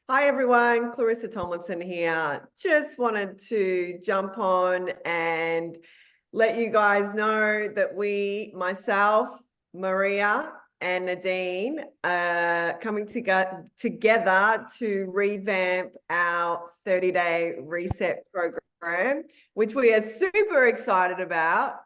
Hi everyone, Clarissa Tomlinson here. Just wanted to jump on and let you guys know that myself, Maria, and Nadene are coming together to revamp our 30-day reset program, which we are super excited about.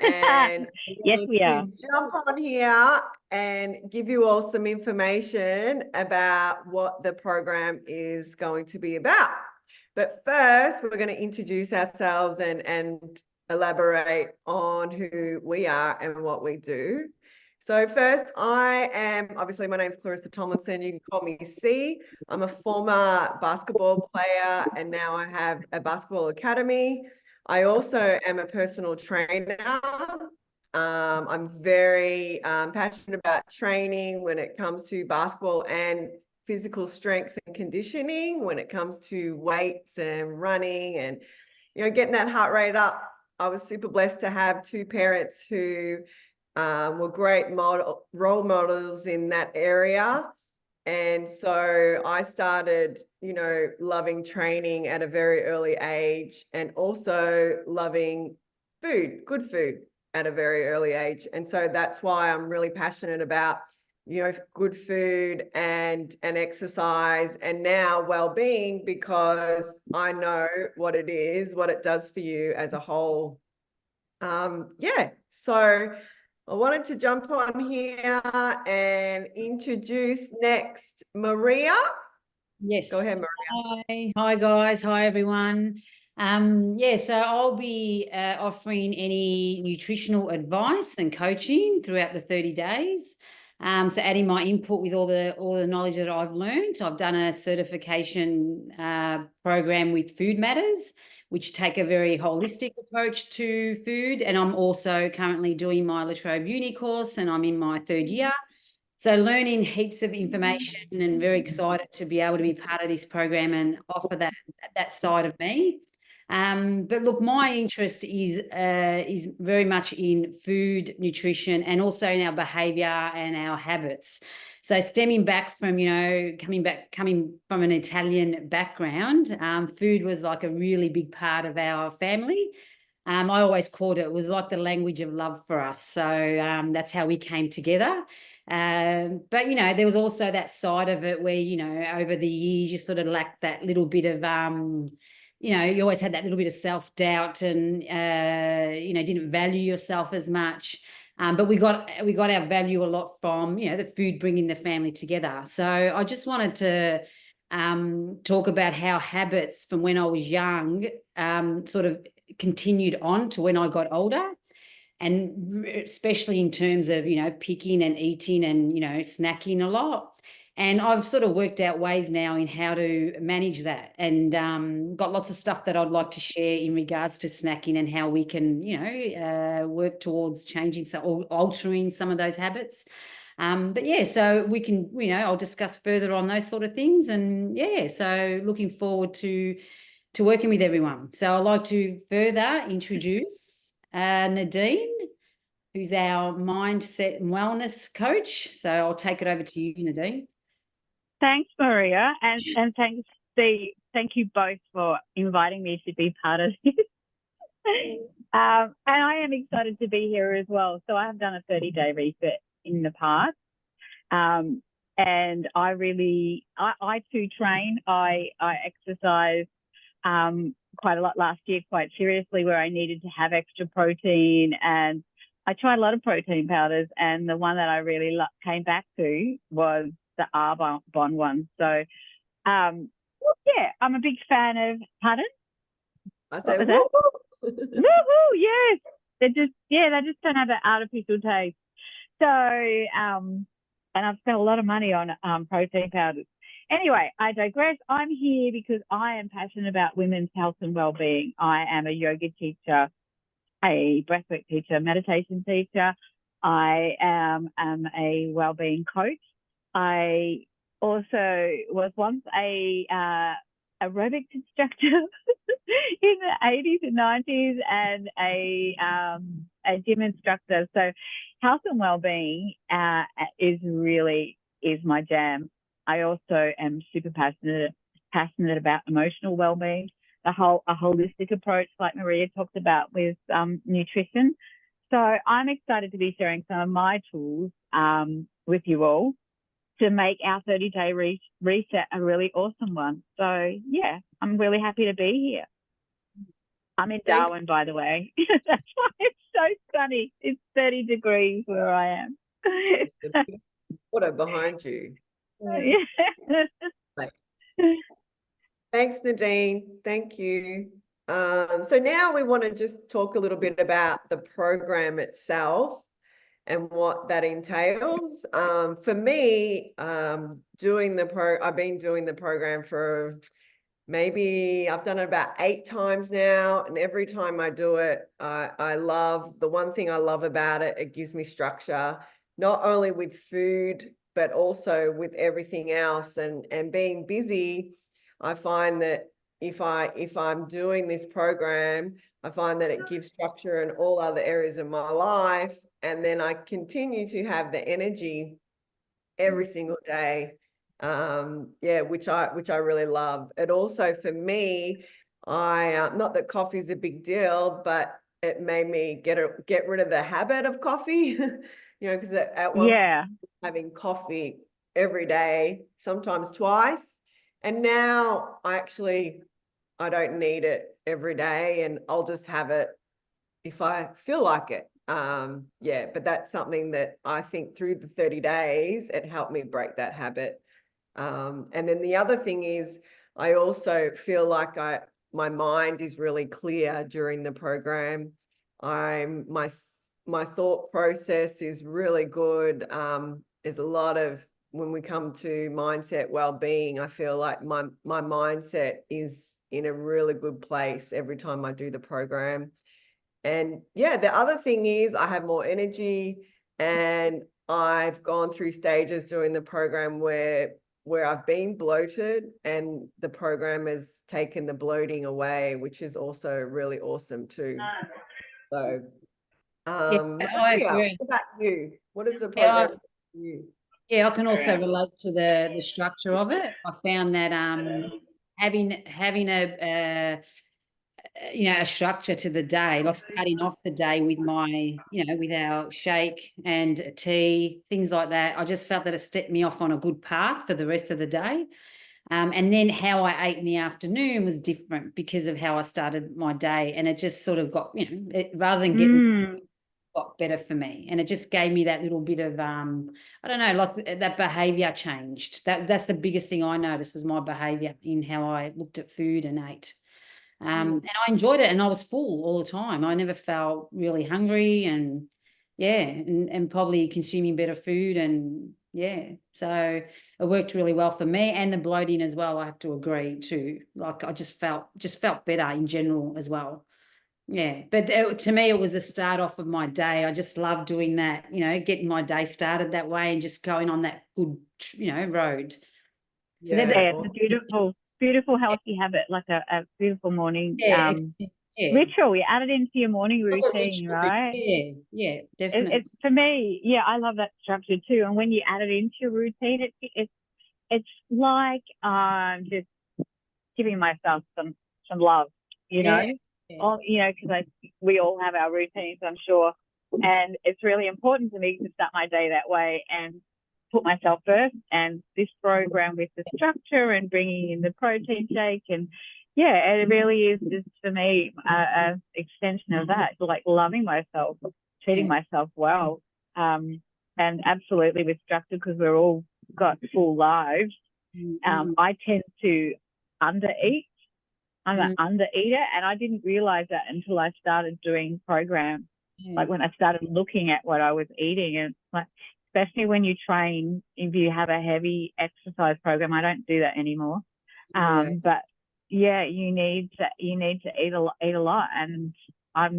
And Yes, we are. jump on here and give you all some information about what the program is going to be about. But first, we're going to introduce ourselves and elaborate on who we are and what we do. So first, obviously my name is Clarissa Tomlinson. You can call me C. I'm a former basketball player and now I have a basketball academy. I also am a personal trainer. I'm very passionate about training when it comes to basketball and physical strength and conditioning, when it comes to weights and running and, getting that heart rate up. I was super blessed to have two parents who were great role models in that area. And so I started, loving training at a very early age and also loving good food at a very early age. And so that's why I'm really passionate about, good food and exercise and now well-being, because I know what it is, what it does for you as a whole. So I wanted to jump on here and introduce next Maria. Yes. Go ahead, Maria. Hi guys. Hi everyone. So I'll be offering any nutritional advice and coaching throughout the 30 days. So adding my input with all the knowledge that I've learned. I've done a certification program with Food Matters, which take a very holistic approach to food. And I'm also currently doing my La Trobe Uni course, and I'm in my third year. So learning heaps of information and very excited to be able to be part of this program and offer that side of me. But look, my interest is very much in food, nutrition, and also in our behaviour and our habits. So stemming back from, coming from an Italian background, food was like a really big part of our family. I always called it was like the language of love for us. So that's how we came together. But, there was also that side of it where, over the years you sort of lacked that little bit of, you always had that little bit of self-doubt and, didn't value yourself as much. But we got our value a lot from, the food bringing the family together. So I just wanted to talk about how habits from when I was young sort of continued on to when I got older. And especially in terms of, picking and eating and, snacking a lot. And I've sort of worked out ways now in how to manage that, and got lots of stuff that I'd like to share in regards to snacking and how we can, work towards changing or altering some of those habits. So we can, I'll discuss further on those sort of things. And so looking forward to working with everyone. So I'd like to further introduce Nadene, who's our mindset and wellness coach. So I'll take it over to you, Nadene. Thanks, Maria, and thank you both for inviting me to be part of this. And I am excited to be here as well. So I have done a 30-day reset in the past, and I too train. I exercise quite a lot last year, quite seriously, where I needed to have extra protein, and I tried a lot of protein powders, and the one that I really came back to was the Arbonne one. So, I'm a big fan of. Pardon? I say, woo woo, yes. They just don't have that artificial taste. So, and I've spent a lot of money on protein powders. Anyway, I digress. I'm here because I am passionate about women's health and well-being. I am a yoga teacher, a breathwork teacher, meditation teacher. I am a well-being coach. I also was once a aerobics instructor in the 80s and 90s, and a gym instructor. So health and well-being is my jam. I also am super passionate about emotional well-being, a holistic approach like Maria talked about with nutrition. So I'm excited to be sharing some of my tools with you all to make our 30-day reset a really awesome one. So yeah, I'm really happy to be here. I'm in Darwin, by the way. That's why it's so sunny. It's 30 degrees where I am. Water behind you. Yeah. Thanks, Nadine. Thank you. So now we want to just talk a little bit about the program itself and what that entails. For me, I've been doing the program for maybe I've done it about 8 times now, and every time I do it, I love the one thing I love about it. It gives me structure, not only with food but also with everything else. And being busy, I find that if I'm doing this program, I find that it gives structure in all other areas of my life, and then I continue to have the energy every single day. Yeah, which I really love. It also, for me, not that coffee is a big deal, but it made me get rid of the habit of coffee. Because at one point, having coffee every day, sometimes twice, and now I don't need it every day, and I'll just have it if I feel like it. Yeah, but that's something that I think through the 30 days, it helped me break that habit. And then the other thing is, I also feel like my mind is really clear during the program. My thought process is really good. There's a lot of, when we come to mindset well-being, I feel like my mindset is in a really good place every time I do the program. And yeah, the other thing is I have more energy, and I've gone through stages during the program where I've been bloated, and the program has taken the bloating away, which is also really awesome too. So I agree. what about you? What is the Yeah, program for you? Yeah, I can also relate to the structure of it. I found that having a structure to the day, like starting off the day with with our shake and tea, things like that. I just felt that it stepped me off on a good path for the rest of the day. And then how I ate in the afternoon was different because of how I started my day, and it just sort of got, rather than getting got better for me, and it just gave me that little bit of I don't know, like that behavior changed. That's the biggest thing I noticed was my behavior in how I looked at food and ate. And I enjoyed it, and I was full all the time. I never felt really hungry, and and probably consuming better food, and so it worked really well for me. And the bloating as well, I have to agree too. Like I just felt better in general as well. Yeah, but to me, it was the start off of my day. I just love doing that, getting my day started that way and just going on that good, road. So it's a beautiful, healthy habit, like a beautiful morning ritual. You add it into your morning routine, right? Yeah, definitely. For me, I love that structure too. And when you add it into your routine, it's like just giving myself some love, because we all have our routines, I'm sure, and it's really important to me to start my day that way and put myself first. And this program with the structure and bringing in the protein shake, and it really is just for me an extension of that, like loving myself, treating myself well, and absolutely with structure, because we're all got full lives. I tend to undereat. I'm an undereater, and I didn't realize that until I started doing programs. Like when I started looking at what I was eating, and like, especially when you train, if you have a heavy exercise program, I don't do that anymore. But you need to eat a lot, and I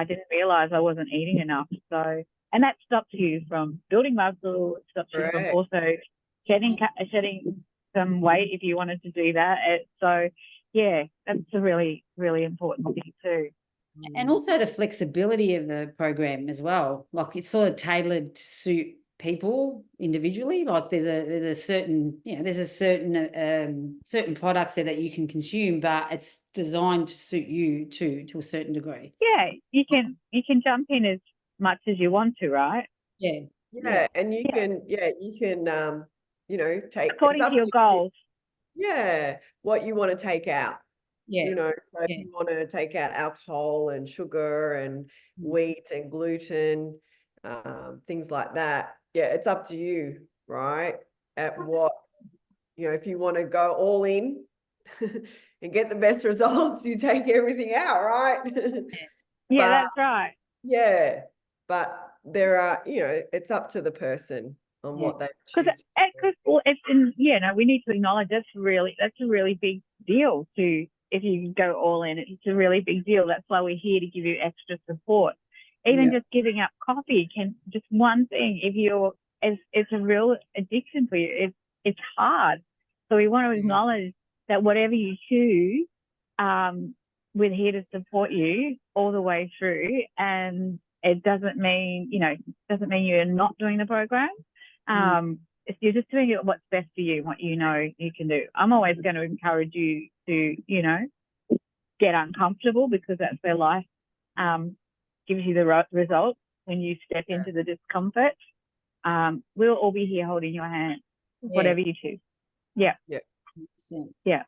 didn't realize I wasn't eating enough. So, and that stops you from building muscle. It stops you from also shedding some weight if you wanted to do that. That's a really, really important thing too. And also the flexibility of the program as well. Like it's sort of tailored to suit people individually. Like there's a certain, you know, there's a certain products there that you can consume, but it's designed to suit you to a certain degree. Yeah, you can jump in as much as you want to, right? Yeah. Yeah, and you can, you know, take, it's According up to your to you. goals. Yeah, what you want to take out. Yeah. You know, so if Yeah. you want to take out alcohol and sugar and wheat and gluten, things like that. Yeah, it's up to you, right? At what, you know, if you want to go all in and get the best results, you take everything out, right? Yeah, But that's right. yeah, but there are, you know, it's up to the person on what they choose to do. Well, we need to acknowledge that's a really big deal to, if you go all in, it's a really big deal. That's why we're here, to give you extra support. Even Yeah. just giving up coffee just one thing, if it's a real addiction for you, it's hard. So we want to acknowledge that whatever you choose, we're here to support you all the way through. And it doesn't mean you're not doing the program. If you're just doing it, what's best for you, what you know you can do. I'm always going to encourage you to, get uncomfortable, because that's where life gives you the results. When you step into the discomfort, we'll all be here holding your hand, whatever you choose. Yeah. Yeah. Yeah.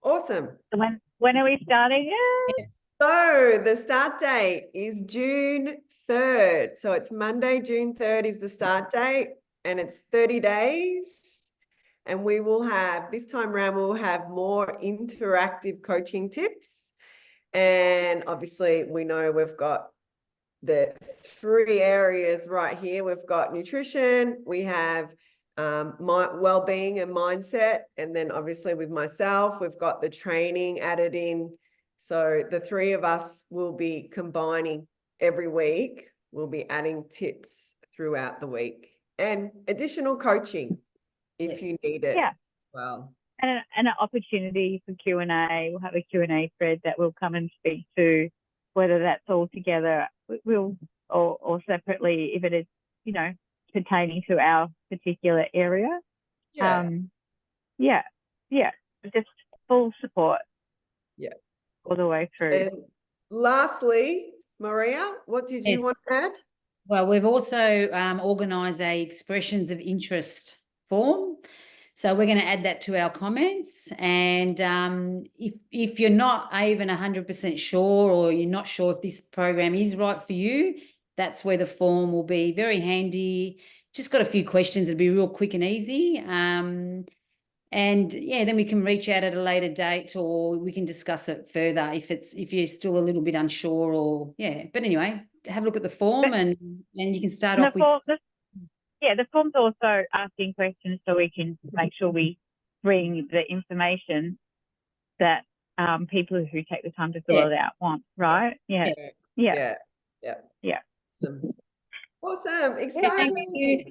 Awesome. So when are we starting? Yeah. So the start date is June 3rd. So it's Monday, June 3rd is the start date, and it's 30 days. And we will have, this time around, we'll have more interactive coaching tips. And obviously we know we've got the 3 areas right here. We've got nutrition, we have well-being and mindset. And then obviously with myself, we've got the training added in. So the 3 of us will be combining every week. We'll be adding tips throughout the week and additional coaching if you need it as well. And an opportunity for Q&A. We'll have a Q&A thread that we'll come and speak to, whether that's all together or separately, if it is, pertaining to our particular area. Just full support. Yeah. All the way through. And lastly, Maria, what did you want to add? Well, we've also organised a expressions of interest form. So we're going to add that to our comments. And if you're not even 100% sure, or you're not sure if this program is right for you, that's where the form will be very handy. Just got a few questions. It'll be real quick and easy. And then we can reach out at a later date, or we can discuss it further if you're still a little bit unsure, but anyway, have a look at the form, and you can start off with. The form's also asking questions, so we can make sure we bring the information that people who take the time to fill it out want, right? Yeah. Awesome. Exciting. Thank you.